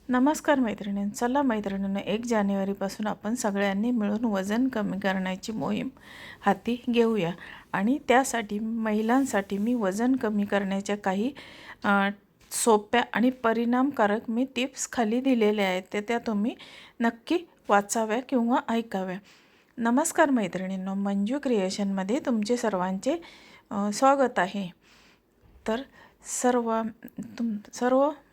नमस्कार मैत्रिणींनो, चला मैत्रिणींनो 1 जानेवारीपासून आपण सगळ्यांनी मिळून वजन कमी करण्याची मोहीम हाती घेऊया। आणि त्यासाठी महिलांसाठी मी वजन कमी करण्याच्या काही सोप्या आणि परिणामकारक मी टिप्स खाली दिलेल्या आहेत, त्या तुम्ही नक्की वाचाव्या किंवा ऐकाव्या। नमस्कार मैत्रिणींनो, मंजू क्रिएशनमध्ये तुमचे सर्वांचे स्वागत आहे। तर सर्व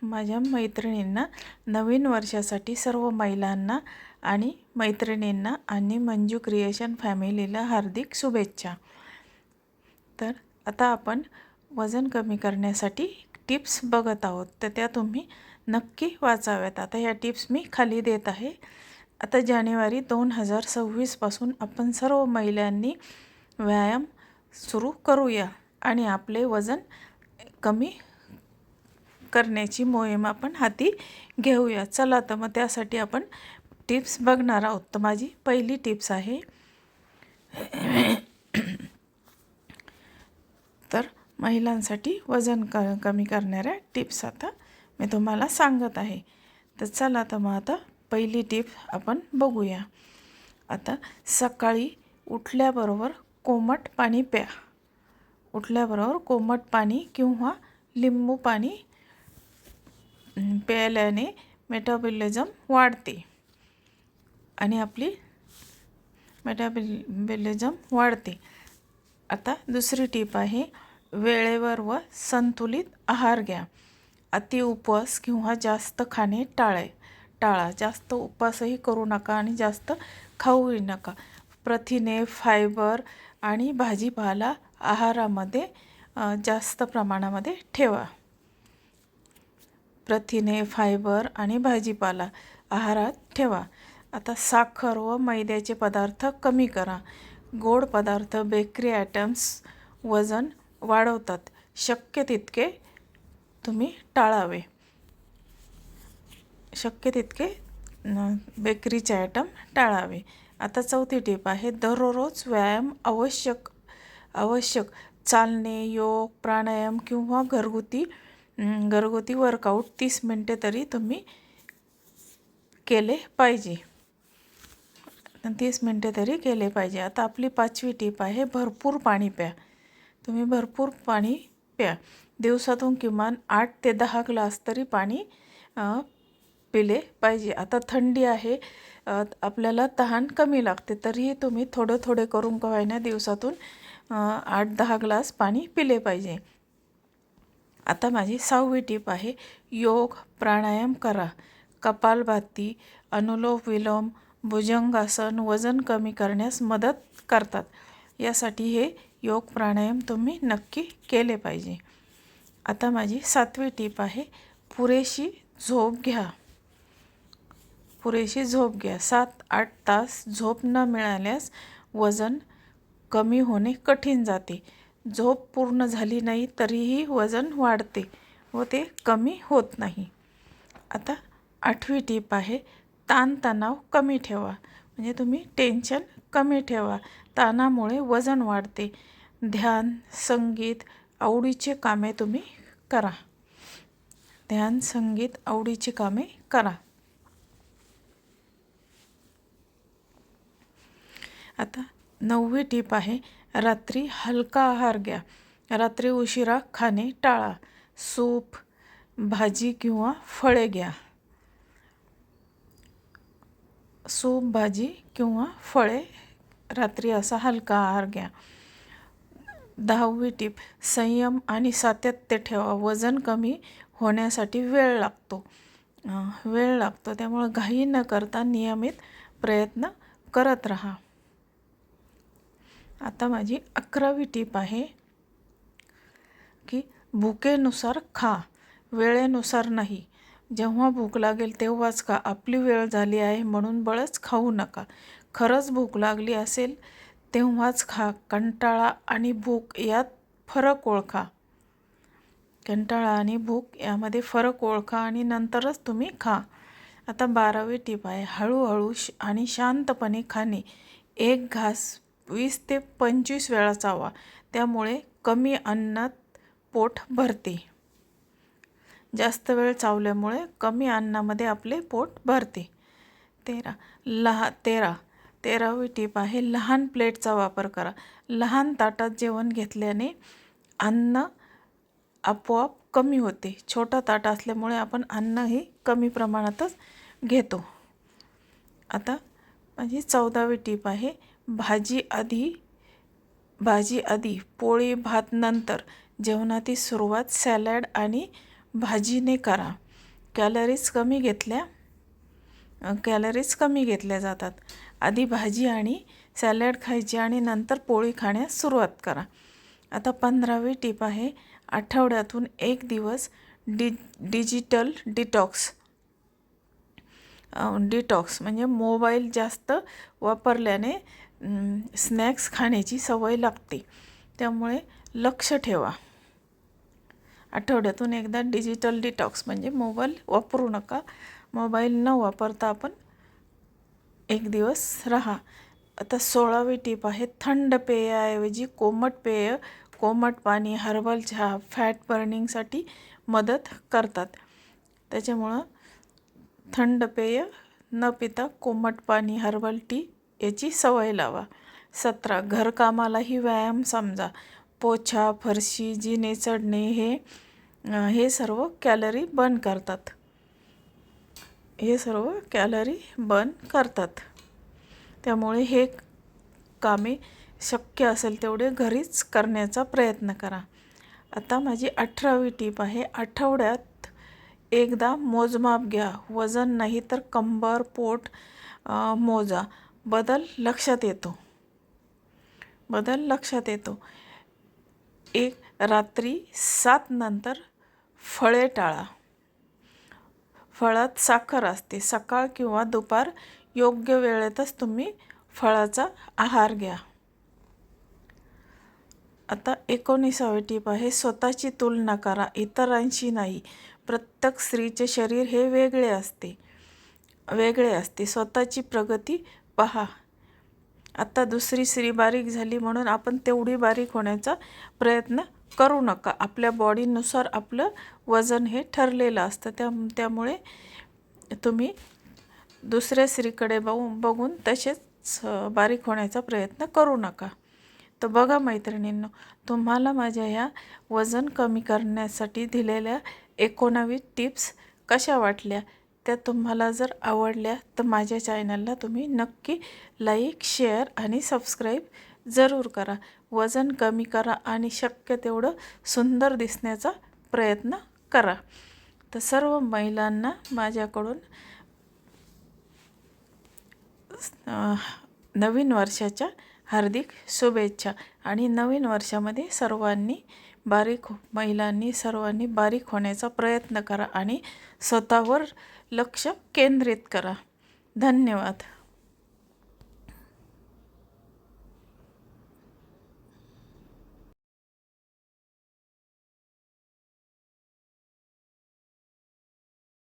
माझ्या मैत्रिणींना नवीन वर्षासाठी सर्व महिलांना आणि मैत्रिणींना आणि मंजू क्रिएशन फॅमिलीला हार्दिक शुभेच्छा। तर आता आपण वजन कमी करण्यासाठी टिप्स बघत आहोत, तर त्या तुम्ही नक्की वाचाव्यात। आता या टिप्स मी खाली देत आहे। आता जानेवारी 2026 पासून आपण सर्व महिलांनी व्यायाम सुरू करूया आणि आपले वजन कमी करण्याची मोहीम आपण हाती घेऊया। चला तर मग त्यासाठी आपण टिप्स बघणार आहोत। तर माझी पहिली टिप्स आहे तर महिलांसाठी वजन कमी करणाऱ्या टिप्स आता मी तुम्हाला सांगत आहे। तर चला तर मग आता पहिली टिप आपण बघूया। आता सकाळी उठल्याबरोबर कोमट पाणी प्या। उठल्याबरोबर कोमट पाणी किंवा लिंबू पाणी प्यायल्याने मेटाबॉलिझम वाढते आणि आपली मेटाबॉलिझम वाढते। आता दुसरी टिप आहे वेळेवर व संतुलित आहार घ्या। अति उपवास किंवा जास्त खाणे टाळा। जास्त उपवासही करू नका आणि जास्त खाऊही नका। प्रथिने, फायबर आणि भाजीपाला आहारामध्ये जास्त प्रमाणामध्ये ठेवा। प्रथिने, फायबर आणि भाजीपाला आहारात ठेवा। आता साखर व मैद्याचे पदार्थ कमी करा। गोड पदार्थ, बेकरी आयटम्स वजन वाढवतात, शक्य तितके तुम्ही टाळावे। शक्य तितके बेकरीचे आयटम टाळावे। आता चौथी टिप आहे दररोज व्यायाम आवश्यक चालणे, योग, प्राणायाम किंवा घरगुती वर्कआउट 30 मिनिटे तरी तुम्ही केले पाहिजे। 30 मिनिटे तरी केले पाहिजे। आता आपली पाचवी टिप आहे भरपूर पाणी प्या। तुम्ही भरपूर पाणी प्या। दिवसातून किमान 8 ते 10 ग्लास तरी पाणी पिले पाहिजे। आता थंडी आहे, आपल्याला तहान कमी लागते, तरीही तुम्ही थोडे करून का होईना दिवसातून 8-10 ग्लास पाणी पिले पाहिजे। आता माझी 6वी टिप आहे योग प्राणायाम करा। कपालभाती, अनुलोम विलोम, भुजंगासन वजन कमी करण्यास मदत करतात। यासाठी हे योग प्राणायाम तुम्ही नक्की केले पाहिजे। आता माझी 7वी टिप आहे पुरेशी झोप घ्या। पुरेशी झोप घ्या। 7-8 तास झोप न मिळाल्यास वजन कमी होणे कठीण जाते। झोप पूर्ण झाली नाही तरीही वजन वाढते व ते कमी होत नाही। आता 8वी टिप आहे ताणतणाव कमी ठेवा। म्हणजे तुम्ही टेन्शन कमी ठेवा। ताणामुळे वजन वाढते। ध्यान, संगीत, आवडीचे कामे तुम्ही करा। ध्यान, संगीत, आवडीची कामे करा। आता 9वी टिप आहे रात्री हलका आहार घ्या। रात्री उशिरा खाणे टाळा। सूप, भाजी किंवा फळे घ्या। सूप, भाजी किंवा फळे रात्री असा हलका आहार घ्या। 10वी टिप संयम आणि सातत्य ठेवा। वजन कमी होण्यासाठी वेळ लागतो, त्यामुळे घाई न करता नियमित प्रयत्न करत राहा। आता माझी 11वी टिप आहे की भुकेनुसार खा, वेळेनुसार नाही। जेव्हा भूक लागेल तेव्हाच खा। आपली वेळ झाली आहे म्हणून बळच खाऊ नका। खरंच भूक लागली असेल तेव्हाच खा। कंटाळा आणि भूक यात फरक ओळखा। कंटाळा आणि भूक यामध्ये फरक ओळखा आणि नंतरच तुम्ही खा। आता 12वी टिप आहे हळूहळू आणि शांतपणे खाणे। एक घास 20 ते 25 वेळा चावा, त्यामुळे कमी अन्नात पोट भरते। जास्त वेळ चावल्यामुळे कमी अन्नामध्ये आपले पोट भरते. 13वी टीप आहे लहान प्लेटचा वापर करा. लहान ताटात जेवण घेतल्याने अन्न आपोआप कमी होते. छोटं ताट असल्यामुळे आपण अन्नही कमी प्रमाणातच घेतो. आता माझी 14वी टीप आहे भाजी आधी पोळी भात नंतर. जेवणाची सुरुवात सॅलड आणि भाजीने करा. कॅलरीज कमी घेतल्या जातात. आधी भाजी आणि सॅलड खायची आणि नंतर पोळी खाण्यास सुरुवात करा. आता 15वी टीप आहे आठवड्यातून 1 दिवस डिजिटल डिटॉक्स म्हणजे मोबाईल जास्त वापरल्याने स्नॅक्स खाण्याची सवय लागते. त्यामुळे लक्ष ठेवा. आठवड्यातून एकदा डिजिटल डिटॉक्स म्हणजे मोबाईल वापरू नका. मोबाईल न वापरता आपण 1 दिवस राहा. आता 16वी टीप आहे थंड पेयाऐवजी कोमट पाणी, हर्बल चहा फॅट बर्निंगसाठी मदत करतात. त्याच्यामुळं थंड पेय न पिता कोमट पाणी, हर्बल टी याची सवय लावा. 17 घरकामालाही व्यायाम समजा. पोछा, फरशी, जिने चढणे हे सर्व कॅलरी बर्न करतात. त्यामुळे हे कामे शक्य असेल तेवढे घरीच करण्याचा प्रयत्न करा. आता माझी 18वी टीप आहे आठवड्यात एकदा मोजमाप घ्या. वजन नाही तर कंबर, पोट मोजा. बदल लक्षात येतो. रात्री 7 नंतर फळे टाळा. फळात साखर असते. सकाळ किंवा दुपार योग्य वेळेतच तुम्ही फळाचा आहार घ्या. आता 19वी टीप आहे स्वतःची तुलना करा, इतरांशी नाही. प्रत्येक स्त्रीचे शरीर हे वेगळे असते. स्वतःची प्रगती पहा. आता दुसरी स्त्री बारीक झाली म्हणून आपण तेवढी बारीक होण्याचा प्रयत्न करू नका. आपल्या बॉडीनुसार आपलं वजन हे ठरलेलं असतं. त्यामुळे तुम्ही दुसऱ्या स्त्रीकडे बघून तसेच बारीक होण्याचा प्रयत्न करू नका. तर बघा मैत्रिणींनो, तुम्हाला माझ्या ह्या वजन कमी करण्यासाठी दिलेल्या 19 टिप्स कशा वाटल्या? त्या तुम्हाला जर आवडल्या तर माझ्या चॅनलला तुम्ही नक्की लाईक, शेअर आणि सबस्क्राईब जरूर करा. वजन कमी करा आणि शक्य तेवढं सुंदर दिसण्याचा प्रयत्न करा. तर सर्व महिलांना माझ्याकडून नवीन वर्षाच्या हार्दिक शुभेच्छा. आणि नवीन वर्षामध्ये महिलांनी सर्वांनी बारीक होण्याचा प्रयत्न करा आणि स्वतःवर लक्ष केंद्रित करा. धन्यवाद.